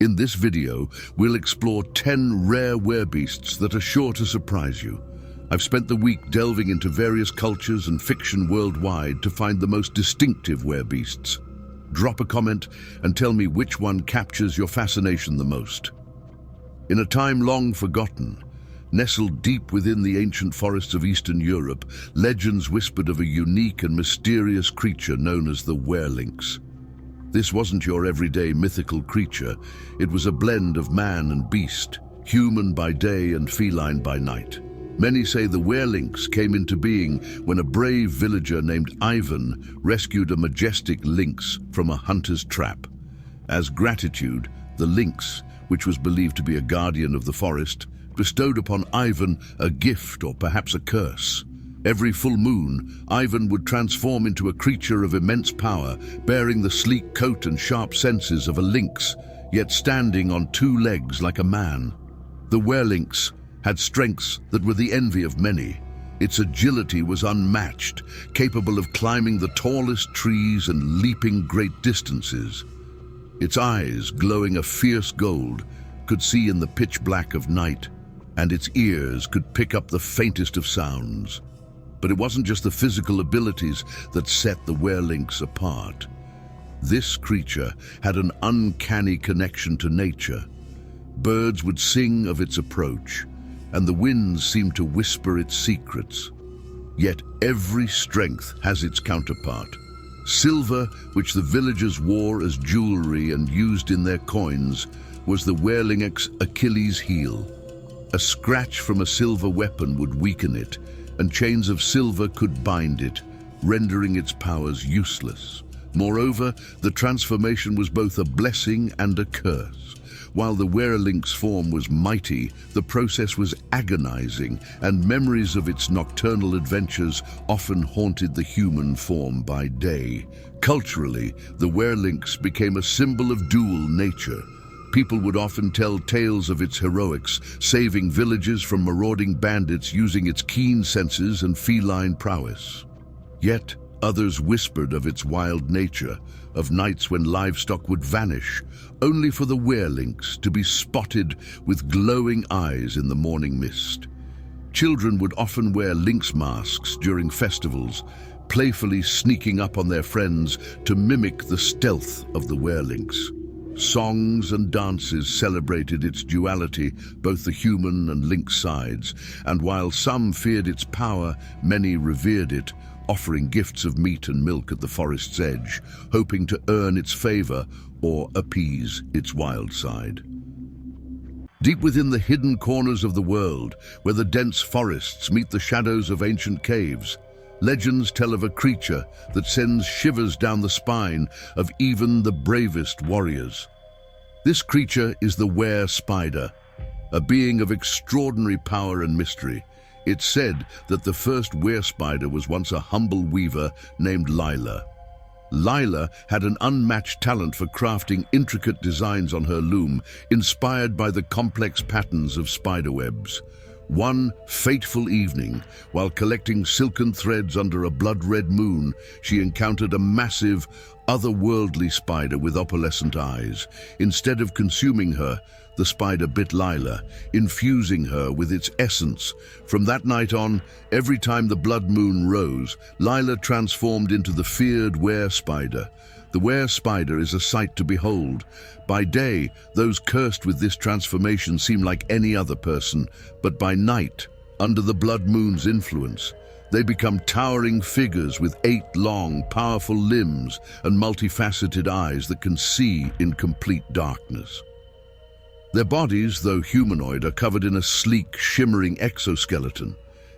In this video, we'll explore 10 rare werebeasts that are sure to surprise you. I've spent the week delving into various cultures and fiction worldwide to find the most distinctive werebeasts. Drop a comment and tell me which one captures your fascination the most. In a time long forgotten, nestled deep within the ancient forests of Eastern Europe, legends whispered of a unique and mysterious creature known as the werelynx. This wasn't your everyday mythical creature. It was a blend of man and beast, human by day and feline by night. Many say the werelynx came into being when a brave villager named Ivan rescued a majestic lynx from a hunter's trap. As gratitude, the lynx, which was believed to be a guardian of the forest, bestowed upon Ivan a gift or perhaps a curse. Every full moon, Ivan would transform into a creature of immense power, bearing the sleek coat and sharp senses of a lynx, yet standing on two legs like a man. The werelynx had strengths that were the envy of many. Its agility was unmatched, capable of climbing the tallest trees and leaping great distances. Its eyes, glowing a fierce gold, could see in the pitch black of night, and its ears could pick up the faintest of sounds. But it wasn't just the physical abilities that set the werelynx apart. This creature had an uncanny connection to nature. Birds would sing of its approach, and the winds seemed to whisper its secrets. Yet every strength has its counterpart. Silver, which the villagers wore as jewelry and used in their coins, was the werelynx's Achilles' heel. A scratch from a silver weapon would weaken it, and chains of silver could bind it, rendering its powers useless. Moreover, the transformation was both a blessing and a curse. While the werelynx form was mighty, the process was agonizing, and memories of its nocturnal adventures often haunted the human form by day. Culturally, the werelynx became a symbol of dual nature. People would often tell tales of its heroics, saving villages from marauding bandits using its keen senses and feline prowess. Yet, others whispered of its wild nature, of nights when livestock would vanish, only for the werelynx to be spotted with glowing eyes in the morning mist. Children would often wear lynx masks during festivals, playfully sneaking up on their friends to mimic the stealth of the werelynx. Songs and dances celebrated its duality, both the human and lynx sides, and while some feared its power, many revered it, offering gifts of meat and milk at the forest's edge, hoping to earn its favor or appease its wild side. Deep within the hidden corners of the world, where the dense forests meet the shadows of ancient caves, legends tell of a creature that sends shivers down the spine of even the bravest warriors. This creature is the were-spider, a being of extraordinary power and mystery. It's said that the first were-spider was once a humble weaver named Lila. Lila had an unmatched talent for crafting intricate designs on her loom, inspired by the complex patterns of spiderwebs. One fateful evening, while collecting silken threads under a blood-red moon, she encountered a massive, otherworldly spider with opalescent eyes. Instead of consuming her, the spider bit Lila, infusing her with its essence. From that night on, every time the blood moon rose, Lila transformed into the feared were-spider. The were-spider is a sight to behold. By day, those cursed with this transformation seem like any other person, but by night, under the blood moon's influence, they become towering figures with 8 long, powerful limbs and multifaceted eyes that can see in complete darkness. Their bodies, though humanoid, are covered in a sleek, shimmering exoskeleton,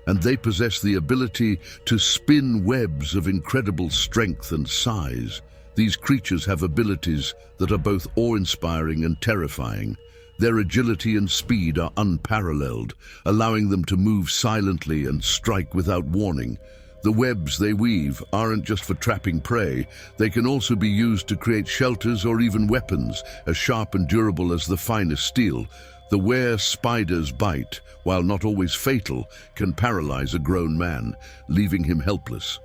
and they possess the ability to spin webs of incredible strength and size. These creatures have abilities that are both awe-inspiring and terrifying. Their agility and speed are unparalleled, allowing them to move silently and strike without warning. The webs they weave aren't just for trapping prey. They can also be used to create shelters or even weapons, as sharp and durable as the finest steel. The were-spider's bite, while not always fatal, can paralyze a grown man, leaving him helpless.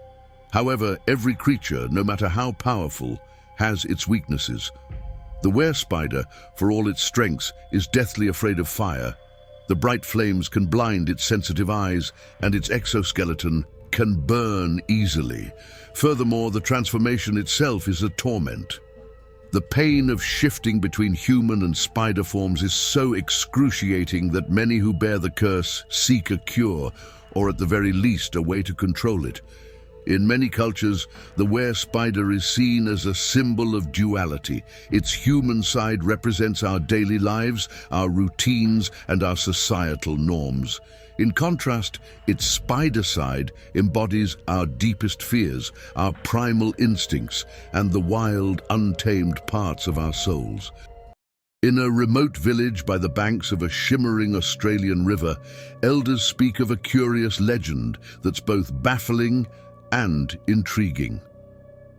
However, every creature, no matter how powerful, has its weaknesses. The were-spider, for all its strengths, is deathly afraid of fire. The bright flames can blind its sensitive eyes, and its exoskeleton can burn easily. Furthermore, the transformation itself is a torment. The pain of shifting between human and spider forms is so excruciating that many who bear the curse seek a cure, or at the very least a way to control it. In many cultures, the were-spider is seen as a symbol of duality. Its human side represents our daily lives, our routines, and our societal norms. In contrast, its spider side embodies our deepest fears, our primal instincts, and the wild, untamed parts of our souls. In a remote village by the banks of a shimmering Australian river, elders speak of a curious legend that's both baffling and intriguing.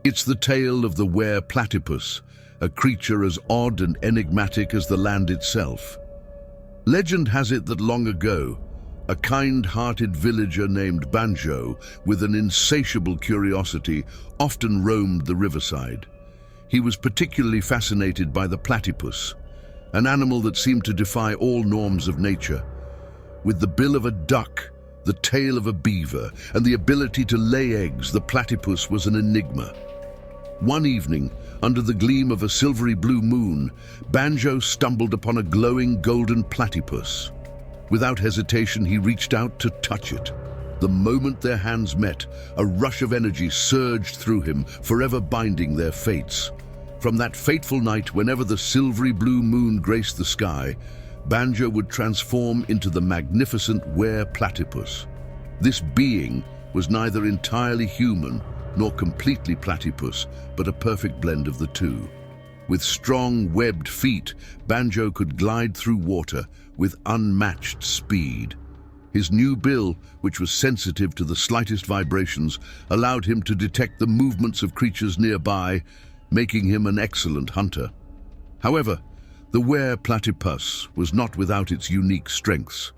It's the tale of the were-platypus, a creature as odd and enigmatic as the land itself. Legend has it that long ago, a kind-hearted villager named Banjo, with an insatiable curiosity, often roamed the riverside. He was particularly fascinated by the platypus, an animal that seemed to defy all norms of nature. With the bill of a duck, the tail of a beaver, and the ability to lay eggs, the platypus was an enigma. One evening, under the gleam of a silvery blue moon, Banjo stumbled upon a glowing golden platypus. Without hesitation, he reached out to touch it. The moment their hands met, a rush of energy surged through him, forever binding their fates. From that fateful night, whenever the silvery blue moon graced the sky, Banjo would transform into the magnificent were-platypus. This being was neither entirely human nor completely platypus, but a perfect blend of the two. With strong, webbed feet, Banjo could glide through water with unmatched speed. His new bill, which was sensitive to the slightest vibrations, allowed him to detect the movements of creatures nearby, making him an excellent hunter. However, the were-platypus was not without its unique strengths.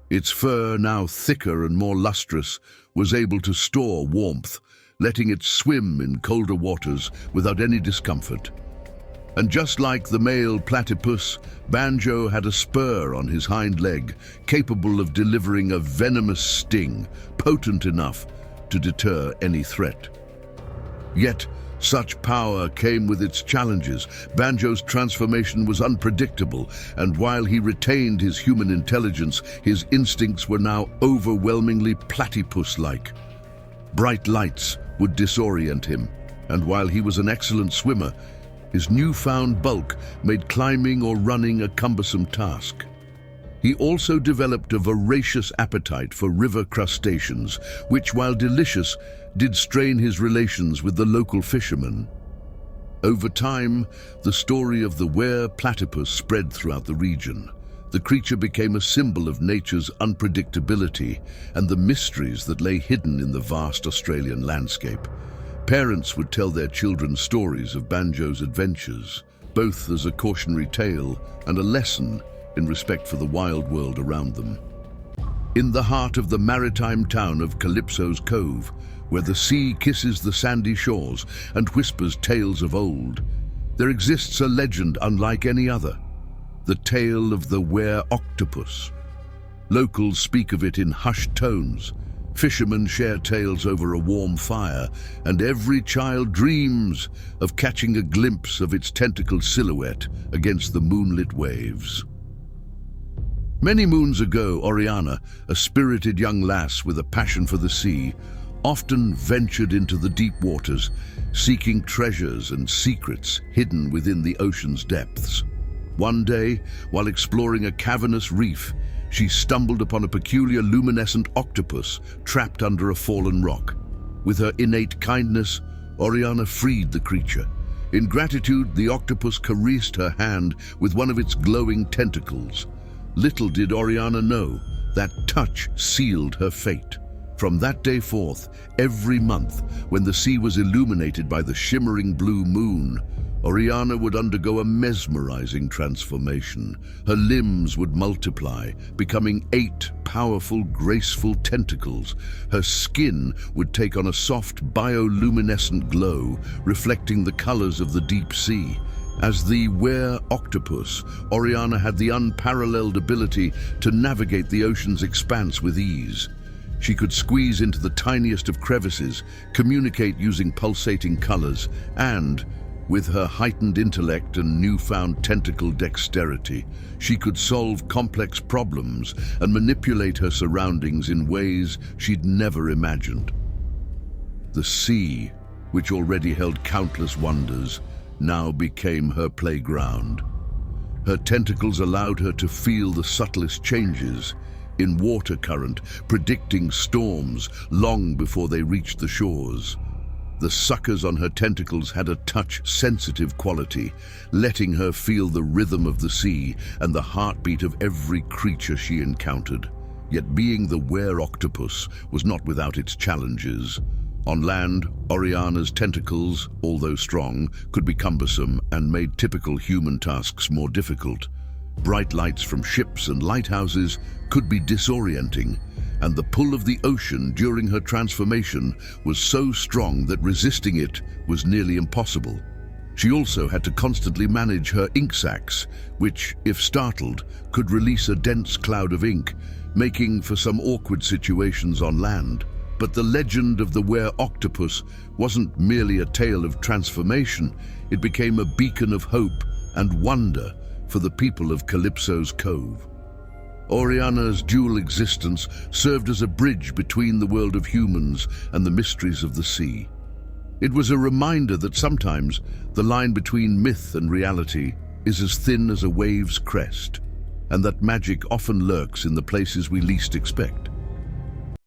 Its fur, now thicker and more lustrous, was able to store warmth, letting it swim in colder waters without any discomfort. And just like the male platypus, Banjo had a spur on his hind leg, capable of delivering a venomous sting, potent enough to deter any threat. Yet, such power came with its challenges. Banjo's transformation was unpredictable, and while he retained his human intelligence, his instincts were now overwhelmingly platypus-like. Bright lights would disorient him, and while he was an excellent swimmer, his newfound bulk made climbing or running a cumbersome task. He also developed a voracious appetite for river crustaceans, which, while delicious, did strain his relations with the local fishermen. Over time, the story of the were-platypus spread throughout the region. The creature became a symbol of nature's unpredictability and the mysteries that lay hidden in the vast Australian landscape. Parents would tell their children stories of Banjo's adventures, both as a cautionary tale and a lesson in respect for the wild world around them. In the heart of the maritime town of Calypso's Cove, where the sea kisses the sandy shores and whispers tales of old, there exists a legend unlike any other, the tale of the were-octopus. Locals speak of it in hushed tones, fishermen share tales over a warm fire, and every child dreams of catching a glimpse of its tentacled silhouette against the moonlit waves. Many moons ago, Oriana, a spirited young lass with a passion for the sea, often ventured into the deep waters, seeking treasures and secrets hidden within the ocean's depths. One day, while exploring a cavernous reef, she stumbled upon a peculiar luminescent octopus trapped under a fallen rock. With her innate kindness, Oriana freed the creature. In gratitude, the octopus caressed her hand with one of its glowing tentacles. Little did Oriana know that touch sealed her fate. From that day forth, every month, when the sea was illuminated by the shimmering blue moon, Oriana would undergo a mesmerizing transformation. Her limbs would multiply, becoming 8 powerful, graceful tentacles. Her skin would take on a soft bioluminescent glow, reflecting the colors of the deep sea. As the were-octopus, Oriana had the unparalleled ability to navigate the ocean's expanse with ease. She could squeeze into the tiniest of crevices, communicate using pulsating colors, and, with her heightened intellect and newfound tentacle dexterity, she could solve complex problems and manipulate her surroundings in ways she'd never imagined. The sea, which already held countless wonders, now became her playground. Her tentacles allowed her to feel the subtlest changes in water current, predicting storms long before they reached the shores. The suckers on her tentacles had a touch-sensitive quality, letting her feel the rhythm of the sea and the heartbeat of every creature she encountered. Yet being the were-octopus was not without its challenges. On land, Oriana's tentacles, although strong, could be cumbersome and made typical human tasks more difficult. Bright lights from ships and lighthouses could be disorienting, and the pull of the ocean during her transformation was so strong that resisting it was nearly impossible. She also had to constantly manage her ink sacs, which, if startled, could release a dense cloud of ink, making for some awkward situations on land. But the legend of the were-octopus wasn't merely a tale of transformation, it became a beacon of hope and wonder for the people of Calypso's Cove. Oriana's dual existence served as a bridge between the world of humans and the mysteries of the sea. It was a reminder that sometimes the line between myth and reality is as thin as a wave's crest, and that magic often lurks in the places we least expect.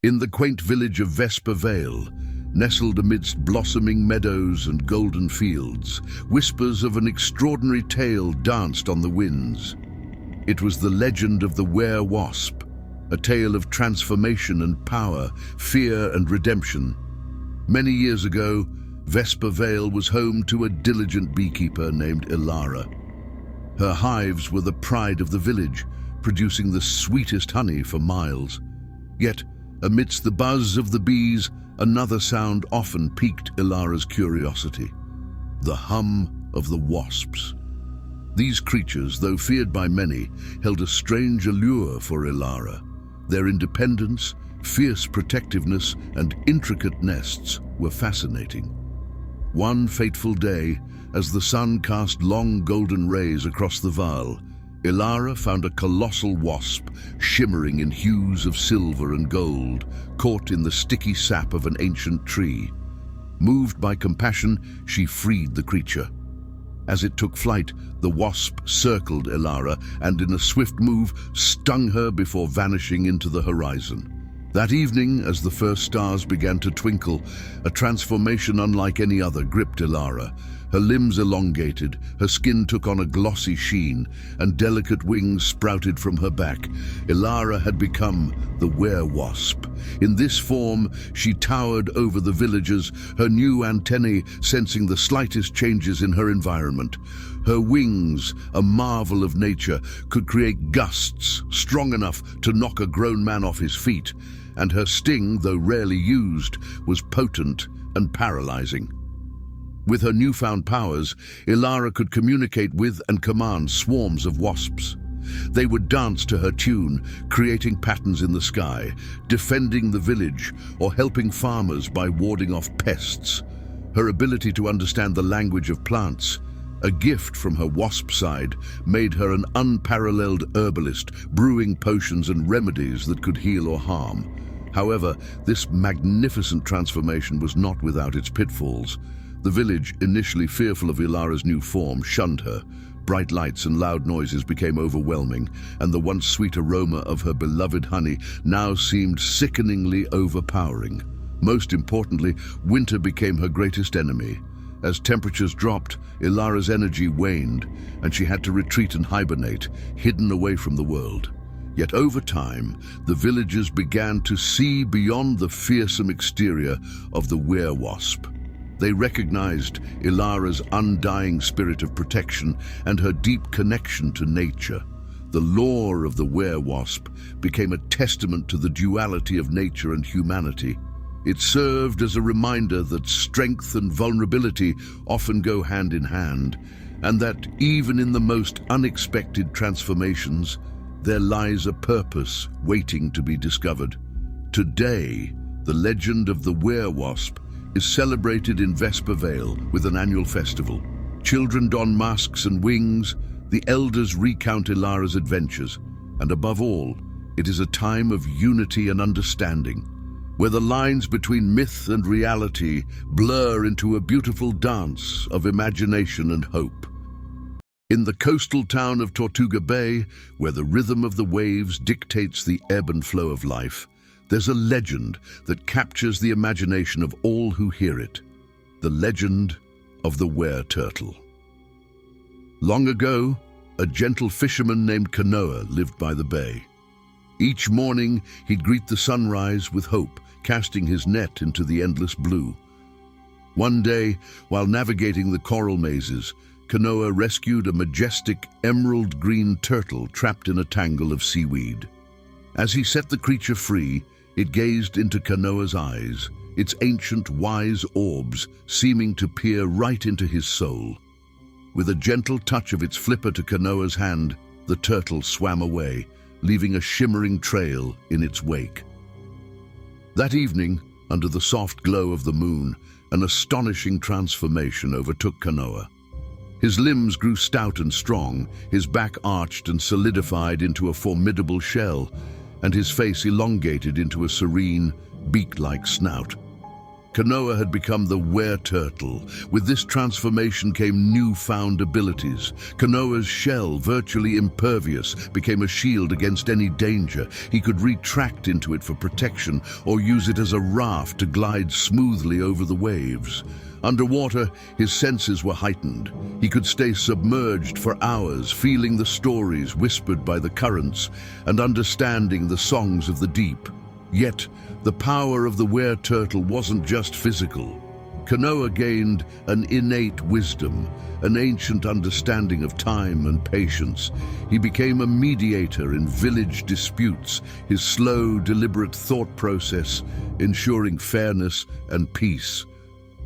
In the quaint village of Vesper Vale, nestled amidst blossoming meadows and golden fields, whispers of an extraordinary tale danced on the winds. It was the legend of the were-wasp, a tale of transformation and power, fear and redemption. Many years ago, Vesper Vale was home to a diligent beekeeper named Ilara. Her hives were the pride of the village, producing the sweetest honey for miles. Yet, amidst the buzz of the bees, another sound often piqued Ilara's curiosity: the hum of the wasps. These creatures, though feared by many, held a strange allure for Ilara. Their independence, fierce protectiveness, and intricate nests were fascinating. One fateful day, as the sun cast long golden rays across the Vaal, Ilara found a colossal wasp shimmering in hues of silver and gold, caught in the sticky sap of an ancient tree. Moved by compassion, she freed the creature. As it took flight, the wasp circled Ilara and, in a swift move, stung her before vanishing into the horizon. That evening, as the first stars began to twinkle, a transformation unlike any other gripped Ilara. Her limbs elongated, her skin took on a glossy sheen, and delicate wings sprouted from her back. Ilara had become the were-wasp. In this form, she towered over the villagers, her new antennae sensing the slightest changes in her environment. Her wings, a marvel of nature, could create gusts strong enough to knock a grown man off his feet, and her sting, though rarely used, was potent and paralyzing. With her newfound powers, Ilara could communicate with and command swarms of wasps. They would dance to her tune, creating patterns in the sky, defending the village, or helping farmers by warding off pests. Her ability to understand the language of plants, a gift from her wasp side, made her an unparalleled herbalist, brewing potions and remedies that could heal or harm. However, this magnificent transformation was not without its pitfalls. The village, initially fearful of Ilara's new form, shunned her. Bright lights and loud noises became overwhelming, and the once sweet aroma of her beloved honey now seemed sickeningly overpowering. Most importantly, winter became her greatest enemy. As temperatures dropped, Ilara's energy waned, and she had to retreat and hibernate, hidden away from the world. Yet over time, the villagers began to see beyond the fearsome exterior of the were-wasp. They recognized Ilara's undying spirit of protection and her deep connection to nature. The lore of the were-wasp became a testament to the duality of nature and humanity. It served as a reminder that strength and vulnerability often go hand in hand, and that even in the most unexpected transformations, there lies a purpose waiting to be discovered. Today, the legend of the Werewasp is celebrated in Vesper Vale with an annual festival. Children don masks and wings, the elders recount Ilara's adventures, and above all, it is a time of unity and understanding, where the lines between myth and reality blur into a beautiful dance of imagination and hope. In the coastal town of Tortuga Bay, where the rhythm of the waves dictates the ebb and flow of life, there's a legend that captures the imagination of all who hear it. The legend of the were-turtle. Long ago, a gentle fisherman named Kanoa lived by the bay. Each morning, he'd greet the sunrise with hope, casting his net into the endless blue. One day, while navigating the coral mazes, Kanoa rescued a majestic emerald-green turtle trapped in a tangle of seaweed. As he set the creature free, it gazed into Kanoa's eyes, its ancient, wise orbs seeming to peer right into his soul. With a gentle touch of its flipper to Kanoa's hand, the turtle swam away, leaving a shimmering trail in its wake. That evening, under the soft glow of the moon, an astonishing transformation overtook Kanoa. His limbs grew stout and strong, his back arched and solidified into a formidable shell, and his face elongated into a serene, beak-like snout. Kanoa had become the were-turtle. With this transformation came newfound abilities. Kanoa's shell, virtually impervious, became a shield against any danger. He could retract into it for protection or use it as a raft to glide smoothly over the waves. Underwater, his senses were heightened. He could stay submerged for hours, feeling the stories whispered by the currents and understanding the songs of the deep. Yet, the power of the were-turtle wasn't just physical. Kanoa gained an innate wisdom, an ancient understanding of time and patience. He became a mediator in village disputes, his slow, deliberate thought process ensuring fairness and peace.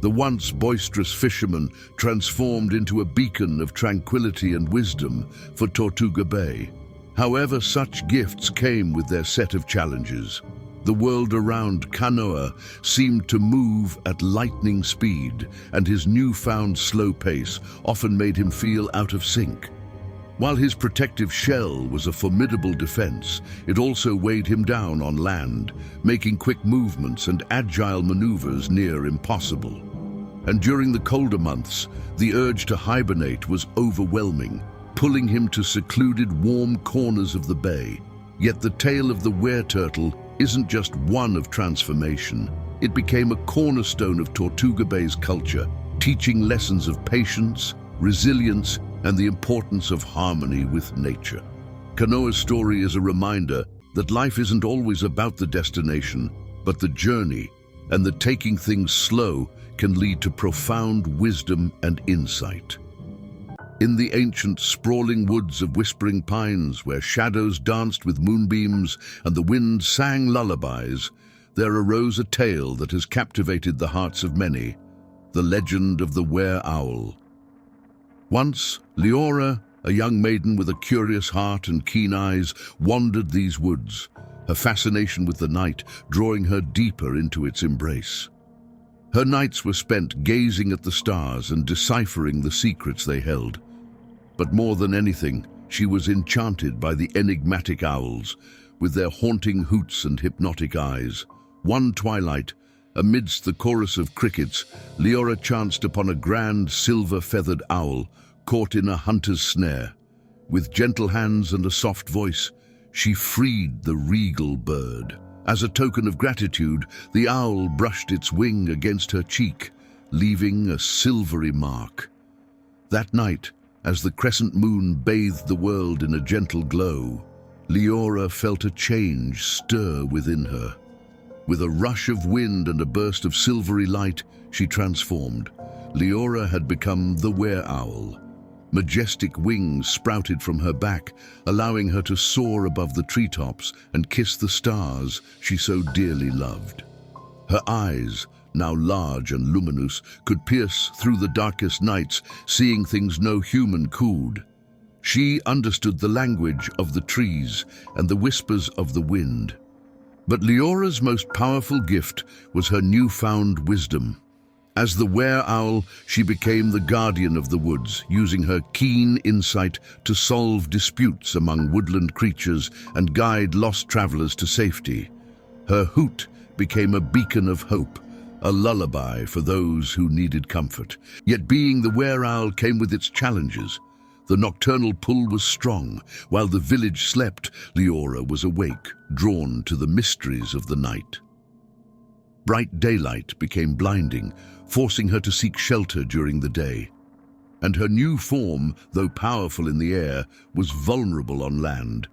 The once boisterous fisherman transformed into a beacon of tranquility and wisdom for Tortuga Bay. However, such gifts came with their set of challenges. The world around Kanoa seemed to move at lightning speed, and his newfound slow pace often made him feel out of sync. While his protective shell was a formidable defense, it also weighed him down on land, making quick movements and agile maneuvers near impossible. And during the colder months, the urge to hibernate was overwhelming, pulling him to secluded, warm corners of the bay. Yet the tale of the were-turtle isn't just one of transformation. It became a cornerstone of Tortuga Bay's culture, teaching lessons of patience, resilience, and the importance of harmony with nature. Kanoa's story is a reminder that life isn't always about the destination, but the journey, and that taking things slow can lead to profound wisdom and insight. In the ancient, sprawling woods of whispering pines, where shadows danced with moonbeams and the wind sang lullabies, there arose a tale that has captivated the hearts of many, the legend of the were-owl. Once, Leora, a young maiden with a curious heart and keen eyes, wandered these woods, her fascination with the night drawing her deeper into its embrace. Her nights were spent gazing at the stars and deciphering the secrets they held. But more than anything, she was enchanted by the enigmatic owls, with their haunting hoots and hypnotic eyes. One twilight, amidst the chorus of crickets, Leora chanced upon a grand silver-feathered owl caught in a hunter's snare. With gentle hands and a soft voice, she freed the regal bird. As a token of gratitude, the owl brushed its wing against her cheek, leaving a silvery mark. That night, as the crescent moon bathed the world in a gentle glow, Leora felt a change stir within her. With a rush of wind and a burst of silvery light, she transformed. Leora had become the were-owl. Majestic wings sprouted from her back, allowing her to soar above the treetops and kiss the stars she so dearly loved. Her eyes, now large and luminous, could pierce through the darkest nights, seeing things no human could. She understood the language of the trees and the whispers of the wind. But Leora's most powerful gift was her newfound wisdom. As the were-owl, she became the guardian of the woods, using her keen insight to solve disputes among woodland creatures and guide lost travelers to safety. Her hoot became a beacon of hope, a lullaby for those who needed comfort. Yet being the were-owl came with its challenges. The nocturnal pull was strong. While the village slept, Leora was awake, drawn to the mysteries of the night. Bright daylight became blinding, forcing her to seek shelter during the day. And her new form, though powerful in the air, was vulnerable on land.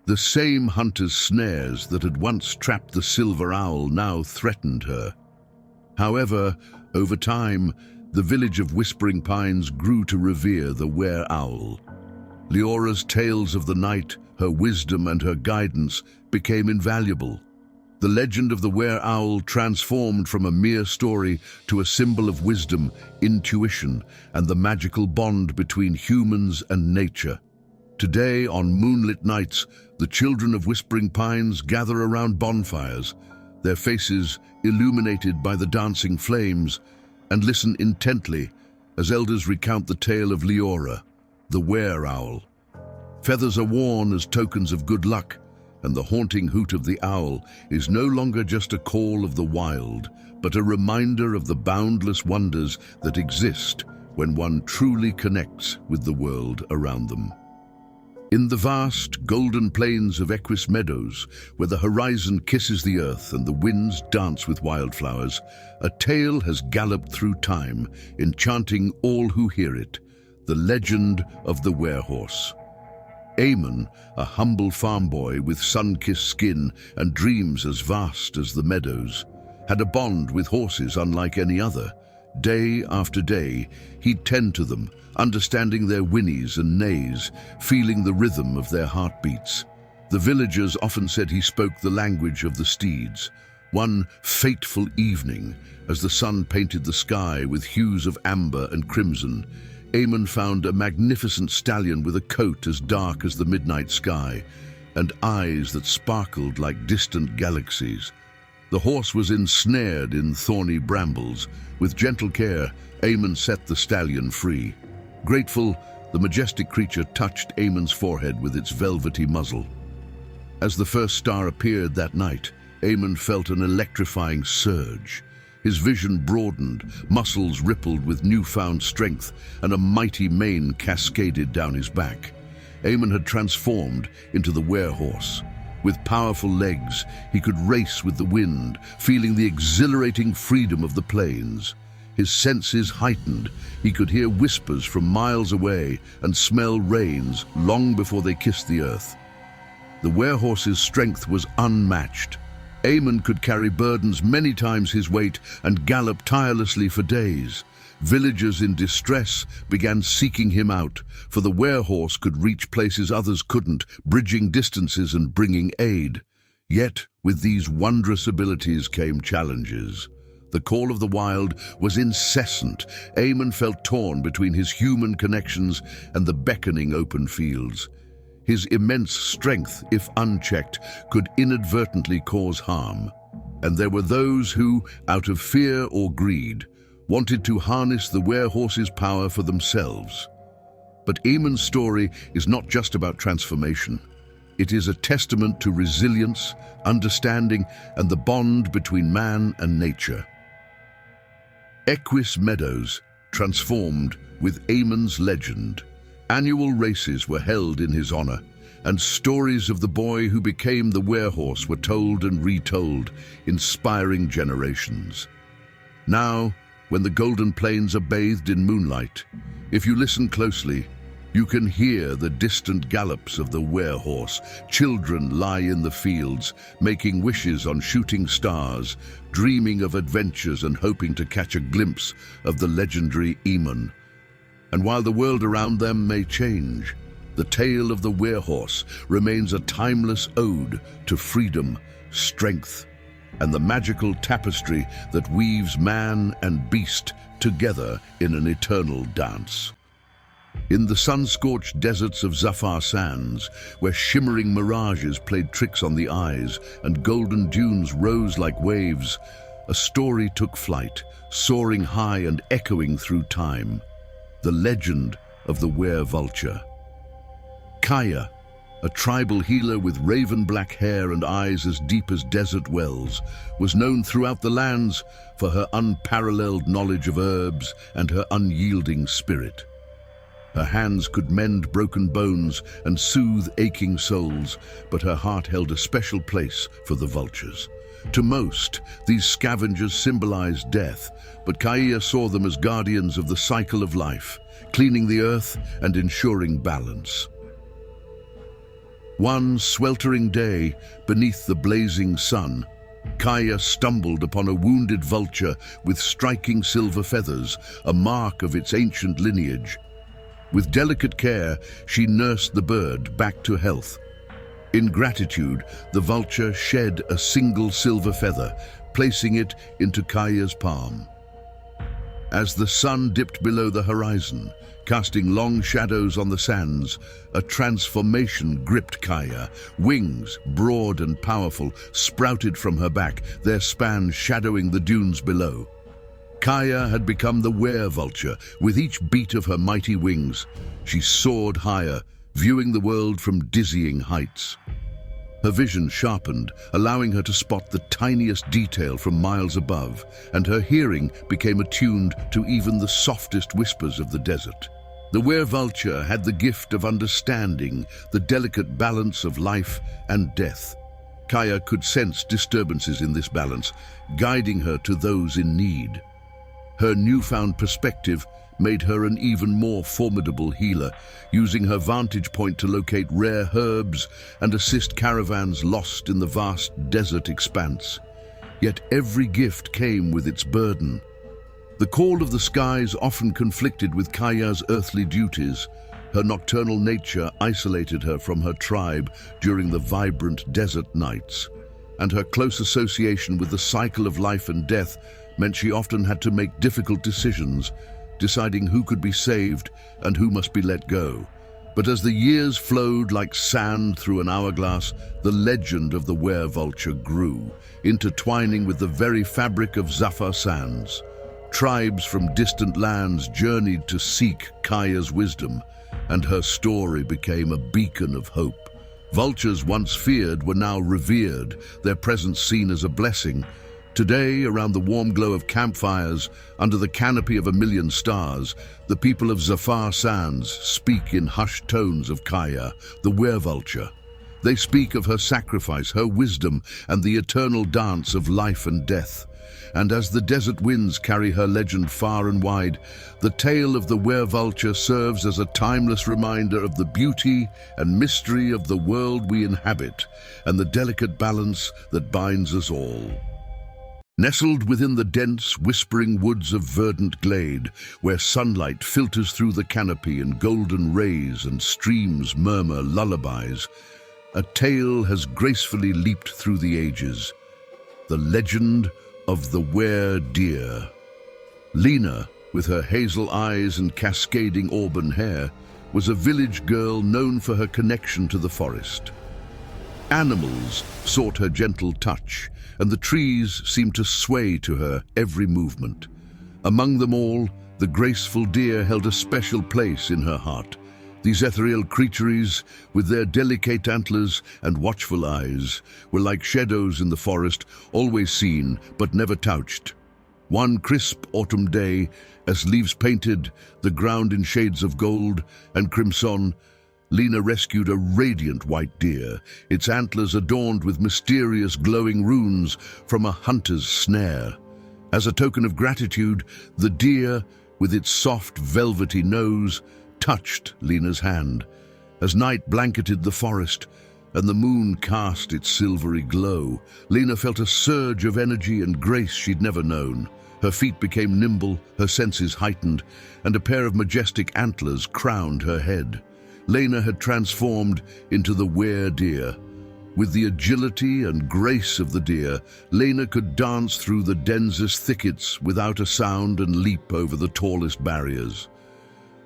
The same hunter's snares that had once trapped the silver owl now threatened her. However, over time, the village of Whispering Pines grew to revere the were-owl. Leora's tales of the night, her wisdom and her guidance became invaluable. The legend of the were-owl transformed from a mere story to a symbol of wisdom, intuition, and the magical bond between humans and nature. Today, on moonlit nights, the children of Whispering Pines gather around bonfires, their faces illuminated by the dancing flames, and listen intently as elders recount the tale of Leora, the were-owl. Feathers are worn as tokens of good luck, and the haunting hoot of the owl is no longer just a call of the wild, but a reminder of the boundless wonders that exist when one truly connects with the world around them. In the vast, golden plains of Equus Meadows, where the horizon kisses the earth and the winds dance with wildflowers, a tale has galloped through time, enchanting all who hear it, the legend of the werehorse. Eamon, a humble farm boy with sun-kissed skin and dreams as vast as the meadows, had a bond with horses unlike any other. Day after day, he'd tend to them, understanding their whinnies and neighs, feeling the rhythm of their heartbeats. The villagers often said he spoke the language of the steeds. One fateful evening, as the sun painted the sky with hues of amber and crimson, Eamon found a magnificent stallion with a coat as dark as the midnight sky and eyes that sparkled like distant galaxies. The horse was ensnared in thorny brambles. With gentle care, Eamon set the stallion free. Grateful, the majestic creature touched Eamon's forehead with its velvety muzzle. As the first star appeared that night, Eamon felt an electrifying surge. His vision broadened, muscles rippled with newfound strength, and a mighty mane cascaded down his back. Eamon had transformed into the werehorse. With powerful legs, he could race with the wind, feeling the exhilarating freedom of the plains. His senses heightened. He could hear whispers from miles away and smell rains long before they kissed the earth. The werehorse's strength was unmatched. Eamon could carry burdens many times his weight and gallop tirelessly for days. Villagers in distress began seeking him out, for the werehorse could reach places others couldn't, bridging distances and bringing aid. Yet, with these wondrous abilities came challenges. The call of the wild was incessant. Eamon felt torn between his human connections and the beckoning open fields. His immense strength, if unchecked, could inadvertently cause harm. And there were those who, out of fear or greed, wanted to harness the werehorse's power for themselves. But Eamon's story is not just about transformation. It is a testament to resilience, understanding, and the bond between man and nature. Equus Meadows transformed with Eamon's legend. Annual races were held in his honor, and stories of the boy who became the werehorse were told and retold, inspiring generations. Now, when the golden plains are bathed in moonlight, if you listen closely, you can hear the distant gallops of the werehorse. Children lie in the fields, making wishes on shooting stars, dreaming of adventures and hoping to catch a glimpse of the legendary Eamon. And while the world around them may change, the tale of the werehorse remains a timeless ode to freedom, strength, and the magical tapestry that weaves man and beast together in an eternal dance. In the sun-scorched deserts of Zafar Sands, where shimmering mirages played tricks on the eyes and golden dunes rose like waves, a story took flight, soaring high and echoing through time. The legend of the were-vulture. Kaya, a tribal healer with raven-black hair and eyes as deep as desert wells, was known throughout the lands for her unparalleled knowledge of herbs and her unyielding spirit. Her hands could mend broken bones and soothe aching souls, but her heart held a special place for the vultures. To most, these scavengers symbolized death, but Kaya saw them as guardians of the cycle of life, cleaning the earth and ensuring balance. One sweltering day, beneath the blazing sun, Kaya stumbled upon a wounded vulture with striking silver feathers, a mark of its ancient lineage. With delicate care, she nursed the bird back to health. In gratitude, the vulture shed a single silver feather, placing it into Kaya's palm. As the sun dipped below the horizon, casting long shadows on the sands, a transformation gripped Kaya. Wings, broad and powerful, sprouted from her back, their span shadowing the dunes below. Kaya had become the were-vulture. With each beat of her mighty wings, she soared higher, viewing the world from dizzying heights. Her vision sharpened, allowing her to spot the tiniest detail from miles above, and her hearing became attuned to even the softest whispers of the desert. The were-vulture had the gift of understanding the delicate balance of life and death. Kaya could sense disturbances in this balance, guiding her to those in need. Her newfound perspective made her an even more formidable healer, using her vantage point to locate rare herbs and assist caravans lost in the vast desert expanse. Yet every gift came with its burden. The call of the skies often conflicted with Kaya's earthly duties. Her nocturnal nature isolated her from her tribe during the vibrant desert nights, and her close association with the cycle of life and death meant she often had to make difficult decisions, deciding who could be saved and who must be let go. But as the years flowed like sand through an hourglass, the legend of the were-vulture grew, intertwining with the very fabric of Zafar Sands. Tribes from distant lands journeyed to seek Kaya's wisdom, and her story became a beacon of hope. Vultures once feared were now revered, their presence seen as a blessing. Today, around the warm glow of campfires, under the canopy of a million stars, the people of Zafar Sands speak in hushed tones of Kaya, the were-vulture. They speak of her sacrifice, her wisdom, and the eternal dance of life and death. And as the desert winds carry her legend far and wide, the tale of the were-vulture serves as a timeless reminder of the beauty and mystery of the world we inhabit, and the delicate balance that binds us all. Nestled within the dense, whispering woods of verdant glade, where sunlight filters through the canopy in golden rays and streams murmur lullabies, a tale has gracefully leaped through the ages. The legend of the were-deer. Lena, with her hazel eyes and cascading auburn hair, was a village girl known for her connection to the forest. Animals sought her gentle touch, and the trees seemed to sway to her every movement. Among them all, the graceful deer held a special place in her heart. These ethereal creatures, with their delicate antlers and watchful eyes, were like shadows in the forest, always seen but never touched. One crisp autumn day, as leaves painted the ground in shades of gold and crimson, Lena rescued a radiant white deer, its antlers adorned with mysterious glowing runes from a hunter's snare. As a token of gratitude, the deer, with its soft, velvety nose, touched Lena's hand. As night blanketed the forest and the moon cast its silvery glow, Lena felt a surge of energy and grace she'd never known. Her feet became nimble, her senses heightened, and a pair of majestic antlers crowned her head. Lena had transformed into the were-deer, With the agility and grace of the deer, Lena could dance through the densest thickets without a sound and leap over the tallest barriers.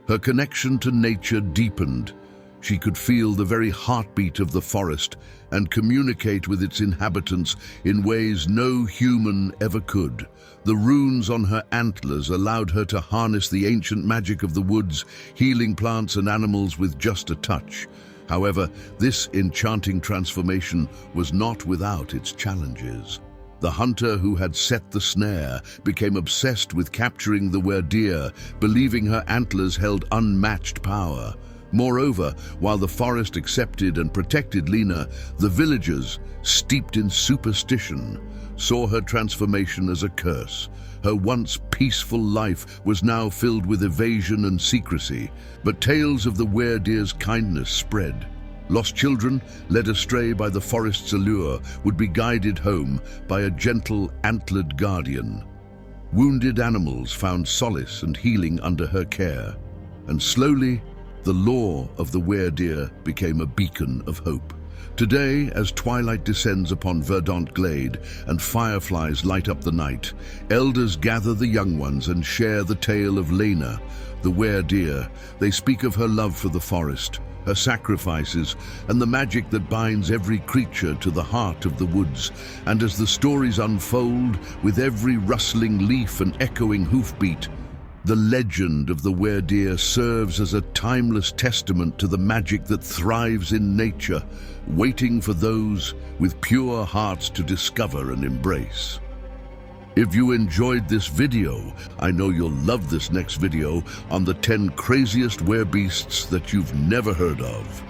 Her connection to nature deepened. She could feel the very heartbeat of the forest and communicate with its inhabitants in ways no human ever could. The runes on her antlers allowed her to harness the ancient magic of the woods, healing plants and animals with just a touch. However, this enchanting transformation was not without its challenges. The hunter who had set the snare became obsessed with capturing the weredeer, believing her antlers held unmatched power. Moreover, while the forest accepted and protected Lena, the villagers, steeped in superstition, saw her transformation as a curse. Her once peaceful life was now filled with evasion and secrecy, but tales of the weredeer's kindness spread. Lost children, led astray by the forest's allure, would be guided home by a gentle, antlered guardian. Wounded animals found solace and healing under her care, and slowly, the lore of the weredeer became a beacon of hope. Today, as twilight descends upon verdant glade and fireflies light up the night, elders gather the young ones and share the tale of Lena, the weredeer. They speak of her love for the forest, her sacrifices, and the magic that binds every creature to the heart of the woods. And as the stories unfold, with every rustling leaf and echoing hoofbeat, the legend of the weredeer serves as a timeless testament to the magic that thrives in nature, waiting for those with pure hearts to discover and embrace. If you enjoyed this video, I know you'll love this next video on the 10 craziest werebeasts that you've never heard of.